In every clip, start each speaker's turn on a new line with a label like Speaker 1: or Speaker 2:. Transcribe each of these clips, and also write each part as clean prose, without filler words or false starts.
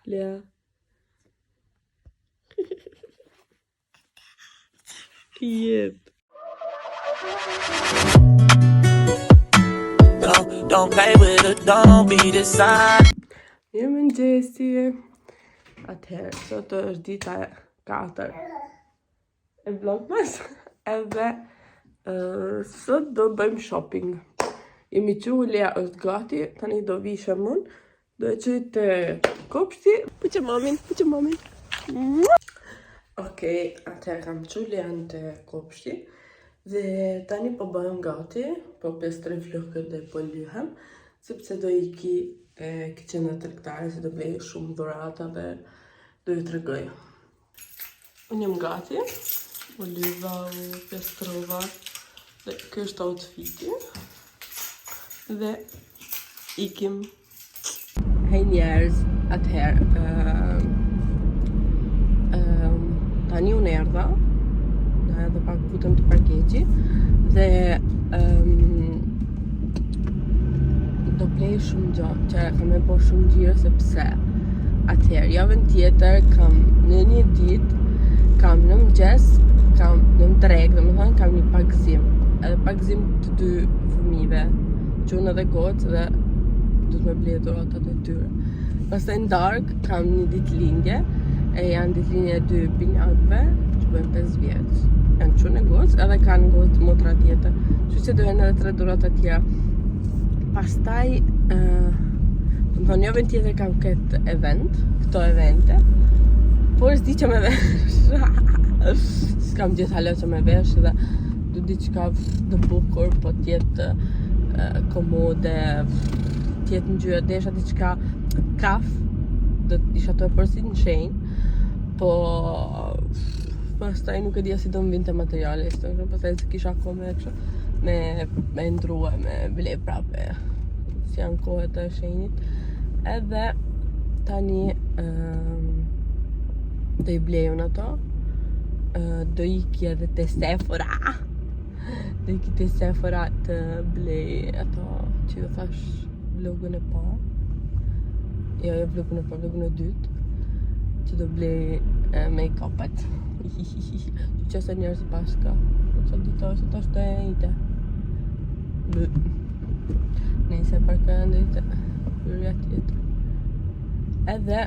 Speaker 1: Lea. Jetë.
Speaker 2: Don't play with it, don't be the sign.
Speaker 1: Mirë mëngjesi. Atëherë, sot është dita 4 e vlogmas. Edhe sot do bëjmë shopping. Jemi qu, Lea është gati, tani do vishem unë. Do e qëj të kopshti. Puqë mamin. Okej, atëherë kam qu Lean të kopshti. Dhe tani po bëjmë gati, po 5-3 flokët dhe po lyhem, sepse do iki kiqena tregtare, se do blej shumë dhurata dhe do ju tregoj. Unë jam gati, u lyva, u pestrova, dhe kjo është outfiti. Dhe ikim. Hej njerëz, atëherë, tani unë erdha, edhe pak futëm të parkeqi dhe do blej shumë gjatë, që kam e bo shumë gjire sepse atëherë, javën tjetër kam në një ditë, kam në mëngjes, kam në drekë, domethënë kam një pagëzim, edhe pagëzim të 2 fëmijëve, çun edhe gocë dhe do të më blej dhuratat e tyre. Pastaj në darkë kam një ditë lindje, e janë ditë lindje 2 binjakëve, që bëjmë 5 vjeç. Janë çun e gocë, edhe kanë gocë motra tjetër. Kështu që do jenë edhe 3 dhurata tjera. Pastaj, domethënë javën tjetër kam këtë event, këto evente, por s'di që me vesh. S'kam gjithë halo që me vesh dhe du diçka të bukur, po tjetë komode, tjetë në gjyra, desha diçka kaf, do isha të e përsi në shenjë, po pastaj nuk e dija si do më vinte materiale, pastaj se kisha kome me ndrua, me ble prape, si janë kohët e shenjit. Edhe tani do i blejun ato, do iki edhe te Sephora. Do iki te Sephora të blej ato që do thash vlogën e parë. Jo, vlogën e parë, vlogën e dytë. Që do blej make-upet. Që se njerës bashka. Që dita është të ashtë e ite. Nëjse për kënë ite. Kërja tjetër. Edhe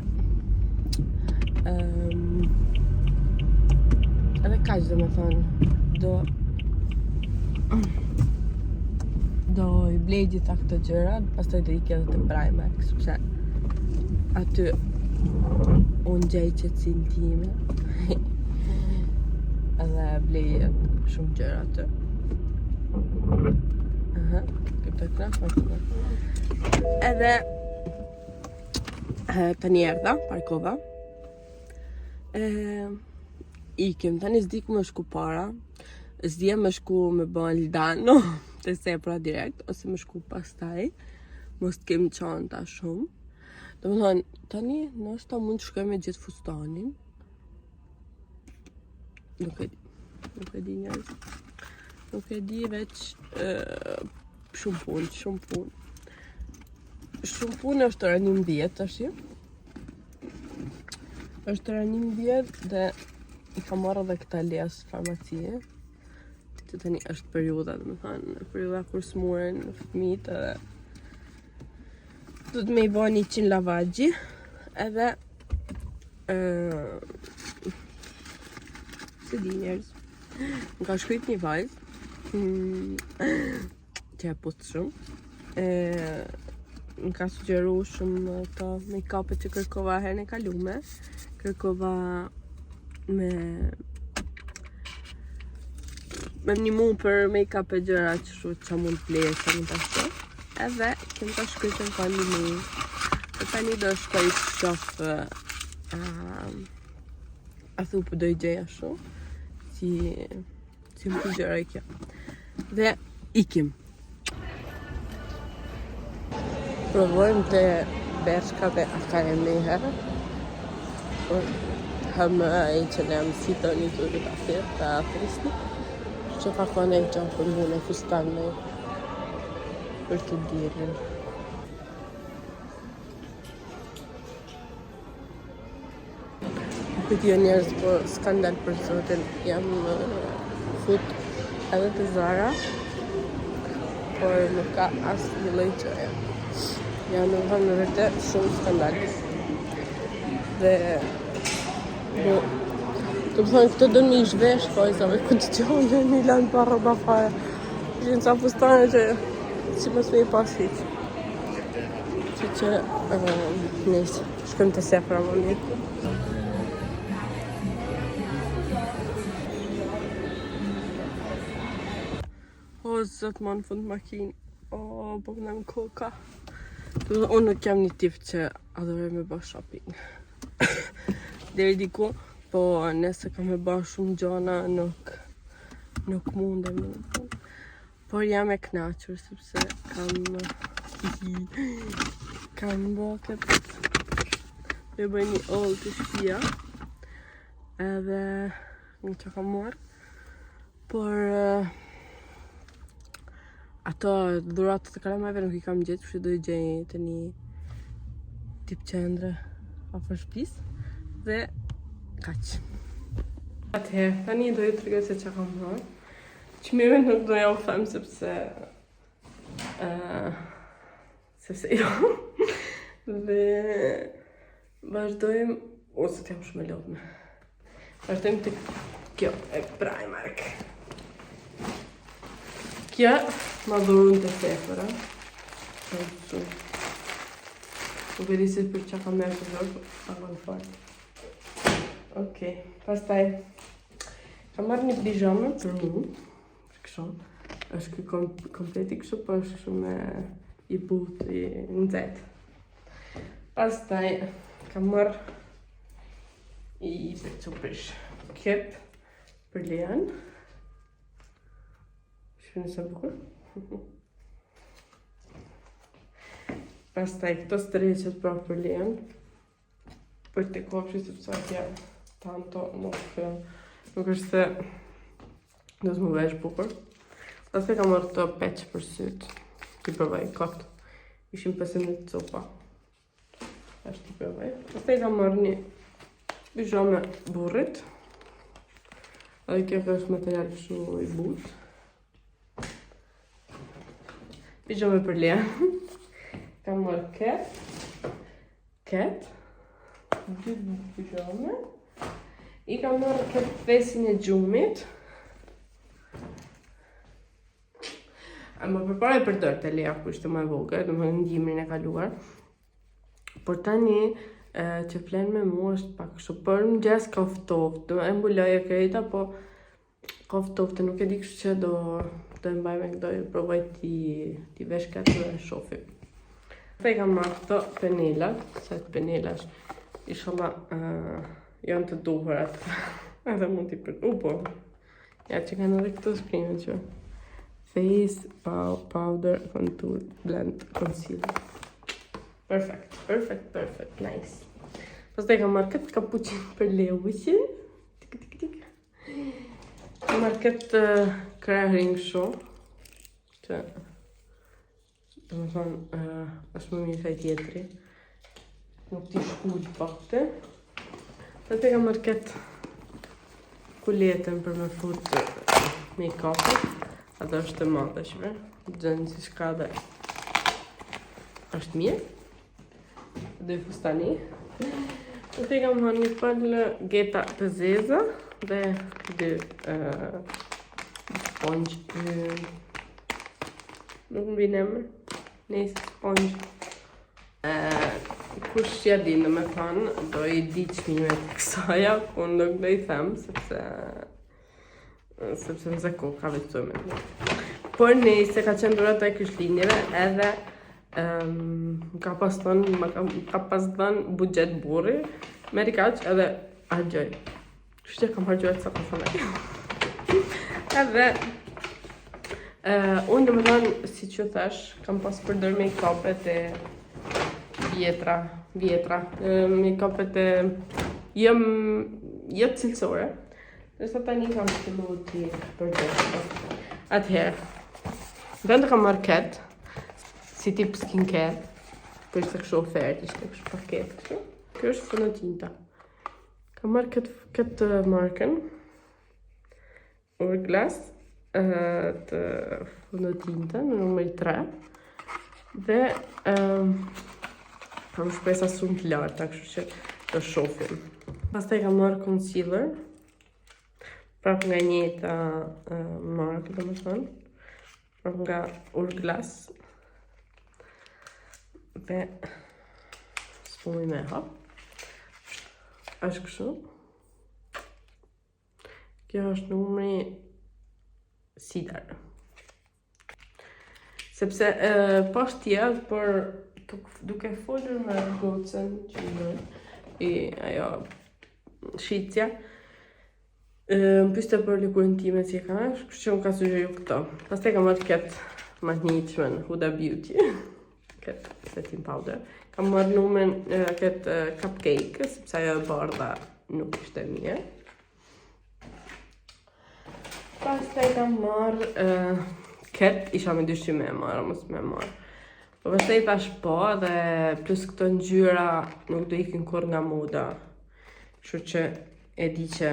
Speaker 1: kaq dhe me thonë, do i blej gjitha këto gjëra, pastaj do iki edhe të Primark, sepse aty unë gjej qetësinë time. Edhe blej shumë gjëra aty. Këtë këna. Edhe tani erdha, parkova. Ikim, tani s'di ku me shku para, s'di me shku me bën Lidano, të Sephora direkt, ose me shku pastaj, mos t'kem çanta shumë. Do më thonë, tani nështë ta mund të shkoj me gjithë fustanin. Nuk e di njerëz. Nuk e di veç shumë punë. Shumë punë është ora 11 tash. Është ora 11 dhe i kam marrë edhe këta les farmacie. Që tani është periudha, domethënë, periudha kur smuren fëmijët edhe do të me i bo 100 lavagji. Edhe se di njerëz. Më ka shkujt një vajzë që e putë shumë. Më ka sugjeru shumë të make-upet që kërkova herën e kalume. Kërkova me një mu për make-up e gjëra që mund të blejë, që mund të ashtë. Edhe kem ka shkrytën ka një mu. E tani do shkoj shof a thu për do i gjeja shumë. Si më të gjëra i kjo. Dhe ikim. Provojmë të Bershka dhe Akademi herë. hem H&M sitter ni tur ut affär tristni. Që ka kone i gjanë për mune fustane për të dirin. Këtë jo njerëz, po skandal për zotin. Jam fut edhe të Zara, por nuk ka asë një lloj gjëje. Ja nuk kam në vërtet shumë skandal. Dhe do të thonë këtë do mi zhvesh kojzave këtë gjonë një lanë pa roba fare. Ishin ca fustane që si mos me i pasit. Që nisë, shkëm të sefra më mirë. O, zëtë ma në fund makinë. O, po këndem koka. Unë nuk jam një tip që adore me bë shopping. Deri diku, po nëse kam me bë shumë gjona, nuk mundem. Por jam e knaqur, sepse kam bë këtë me bëj një oll të shtëpia. Edhe një që kam marrë. Por ato dhuratë të kalamajve nuk i kam gjetë, që do i gjej të një tip qendre afër shtëpisë dhe kaq. Atëherë, tani do ju tregoj se çka kam bërë. Çmimet nuk do ja u them sepse jo. Dhe vazhdojmë, ose të jam shumë e lodhme. Vazhdojmë të kjo e Primark. Kjo ma dhurun të sefëra. Nuk e di se për që ka merë të dhurë, a më në farë. Okej, pastaj kam marrë një pijama për mu. Kështu, është kompleti kështu, po është kështu me i butë, i nxehtë. Pastaj kam marrë i përcuprish kep për lejan. Shkënë sa bukur. Pastaj këto streqet pra për lejen. Për të kopshi sepse atje tanto nuk është se do të më vesh bukur. Pastaj kam marrë të peq për syt. I përvaj kot. Ishin 15 copa. Ashtë i përvaj. Pastaj kam marrë një pijama burrit. Edhe kjo është material kështu i butë. Pijama për leja. Kam marrë këtë. Dy pijama. I kam marrë këtë fesin e gjumit. Më përpara e përdor të leja ku ishte më e vogël, domethënë në gjimrin e kaluar. Por tani që flen me mua është pak kështu, por më gjes ka ftoftë, e mbuloj e krejta, po ka ftoftë, nuk e di kështu që do e mbaj me këto, provoj ti vesh këtë dhe shofim. Këta i kam marrë këto penelat, se të penelash, inshallah janë të duhurat, edhe mund t'i për... po, ja që kanë edhe këto skrime që Face Powder Contour Blend Concealer. Perfect, nice. Pastaj kam marrë këtë kapuqin për leuqin. Tik. Kam marrë këtë krahring shumë. Që do më thonë është më mirë kaj tjetëri. Nuk t'i shkull pakte. Pastaj kam marrë këtë kuletën për me fut make-upet. Ato është të madhe shme. Gjënë si shka dhe është mirë. Dhe fustani. Të kam marrë një palë geta të zeza dhe dy sponjë. Nuk më bine emër. Nëjse sponjë. Kush që ja dinë me thanë, do i di qmimet kësaja, po nuk do i them, sepse nëse ko ka veçuar me të. Por nëse ka qenë durat e kryshlinjeve edhe ka pas dhënë buxhet burri, meri kaq edhe hargjoj. Kështu që kam hargjuar sa pa thënë. Edhe unë do më thënë, si që thash, kam pas përdor make-upet e vjetra. Make-upet e jetë cilësore. Dërsa tani kam fillu t'i përdor. Atëherë, vend kam marrë ketë, si tip skincare, për ishte kështu ofertë, ishte kështu paket kështu. Kjo është Fonotinta. Kam marrë këtë markën, Hourglass, të Fonotinta, në numër 3. Dhe kam shpresa shumë të larta, kështu që të shohim. Pastaj kam marrë concealer, prap nga njëjta markë, domethënë, prap nga Hourglass. Dhe s'pumi me hap. Është kështu. Kjo është numri Sidar. Sepse pas tjetër, por duke folur me gocën që i ajo shitja, më pyeste për lëkurën time si e ka, kështu që më ka sugjeruar këto. Pastaj kam marrë këtë magnetshmën Huda Beauty, këtë setting powder. Kam marrë numrin këtë cupcake, sepse ajo e bardha nuk ishte mirë. Pastaj kam marrë këtë, isha me dyshim me marrë, mos me marrë. Po pastaj thash po, dhe plus këto ngjyra nuk do ikin kur nga moda. Kështu që e di që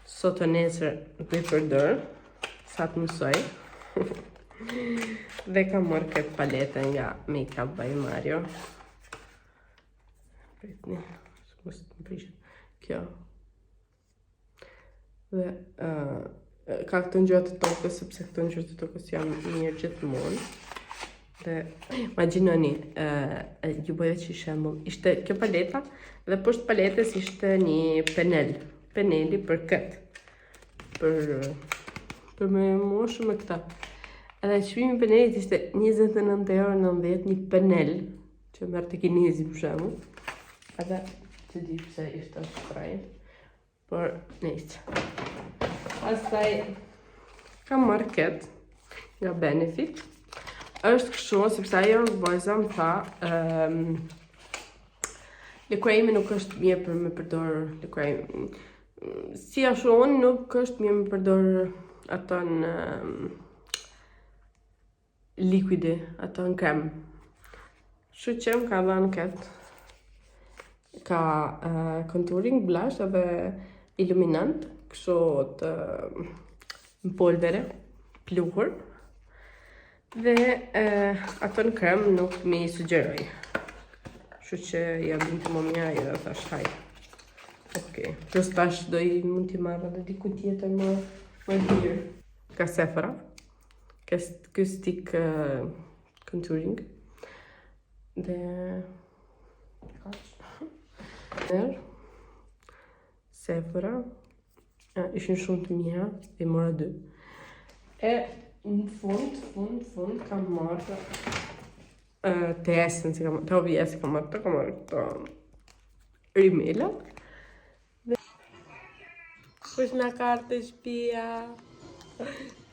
Speaker 1: sot o nesër do i përdor, sa të mësoj. Dhe kam marrë këtë paletën nga Makeup by Mario. Pritni, mos të më prishet. Kjo. Dhe ka këto ngjyra të tokës, sepse këto ngjyra të tokës janë mirë gjithmonë. Dhe imagjinoni, ju bëja që shembull, ishte kjo paleta dhe poshtë paletës ishte një peneli për këtë. Për me moshë me këta. Edhe çmimi i penelit ishte 29,90 € një penel që merr te Kinezi për shembull. Edhe të di pse ishte shtrajn. Por nice. Pastaj kam marrë këtë nga Benefit. Është kështu sepse ajo vajza më tha, lip cream nuk është mirë për me përdor lip cream. Si ashtu unë nuk është mirë me përdor aton liquidi, aton krem. Kështu që më ka dhënë këtë. Ka contouring blush edhe illuminant, kështu të në polvere, pluhur. Dhe aton krem nuk mi sugjeroj. Kështu që ja binte më mirë ajo dhe thash haj. Okej. Plus tash do i mund t'i marrë edhe diku tjetër më lirë. Ka Sephora. Ky stick contouring. Dhe Sephora. Ishin shumë të mira, i mora 2. E në fund kam marrë të esën, të OVS kam marrë këto Rimmel. Kush na kartë shtëpia.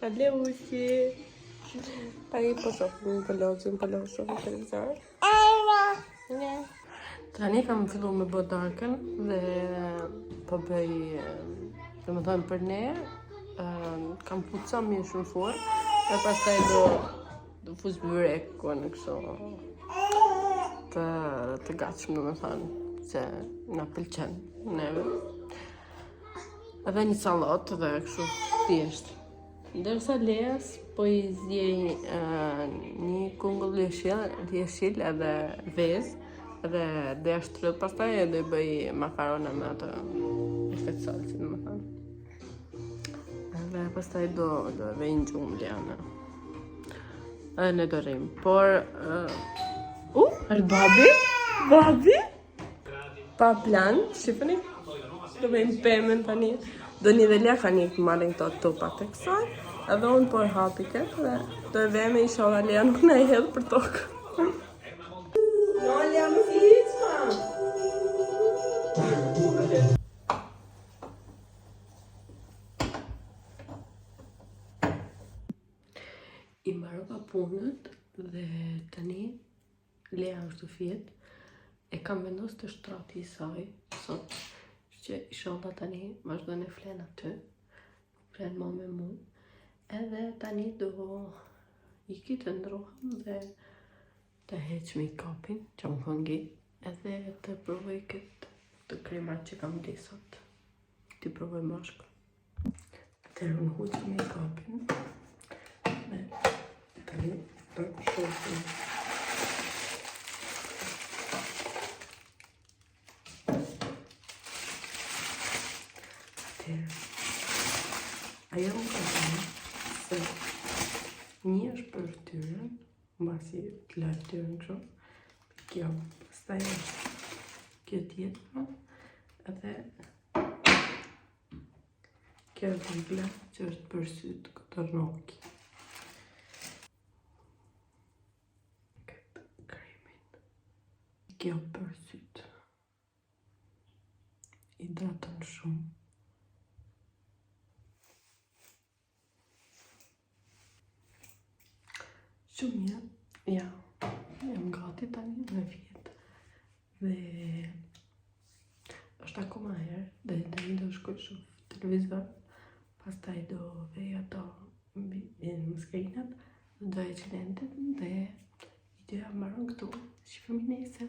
Speaker 1: Kaleushi. Tani po shohim në televizor. Tani kam filluar me bë darkën dhe po bëj, domethënë për ne, kam puca mirë shumë fort, e pastaj do fus byrekun kështu të gatshëm, domethënë, se na pëlqen neve. Edhe një sallatë dhe kështu thjesht. Ndërsa Leas po i zgjej një kungull jeshil edhe vezë, edhe dhe ashtu pastaj do i bëj makarona me atë efekt salsi, domethënë. Edhe pastaj do e vej në gjumë Leana. Edhe ne do rrim. Por është babi? Pa plan, shifëni? Do bëjmë pemën tani. Do një dhe Lea ka një të marrin këto topat e kësaj. Edhe unë por hapi këtë dhe do e veme i shoha Lea nuk na i hedhë për tokë. No, Lea nuk i hiqma! I mbarova punët dhe tani Lea është të fjetë. E kam vendos të shtrati i saj sot, që inshallah tani vazhdojnë e flen aty, flen më me mu, edhe tani do iki të ndrohem dhe të heq make-upin që më këngi, edhe të provoj këtë të kremat që kam di sot, të provoj bashkë. Atëherë unë huq make-upin, dhe tani të shohim. Ajo më ka thënë se një është për ftyrën, mbasi të larë ftyrën kështu, kjo, pastaj është kjo tjetra, edhe kjo është vogla që është për syt këto rroki. Këtë kremin. Kjo për syt. Hidraton shumë. Shumë mirë, ja, jam gati tani në vjetë dhe është akoma herë dhe tani do shkoj shoh televizor, pastaj do vej ato në skrinat, do e qlendet dhe videoja mbaron këtu, shifemi nesër.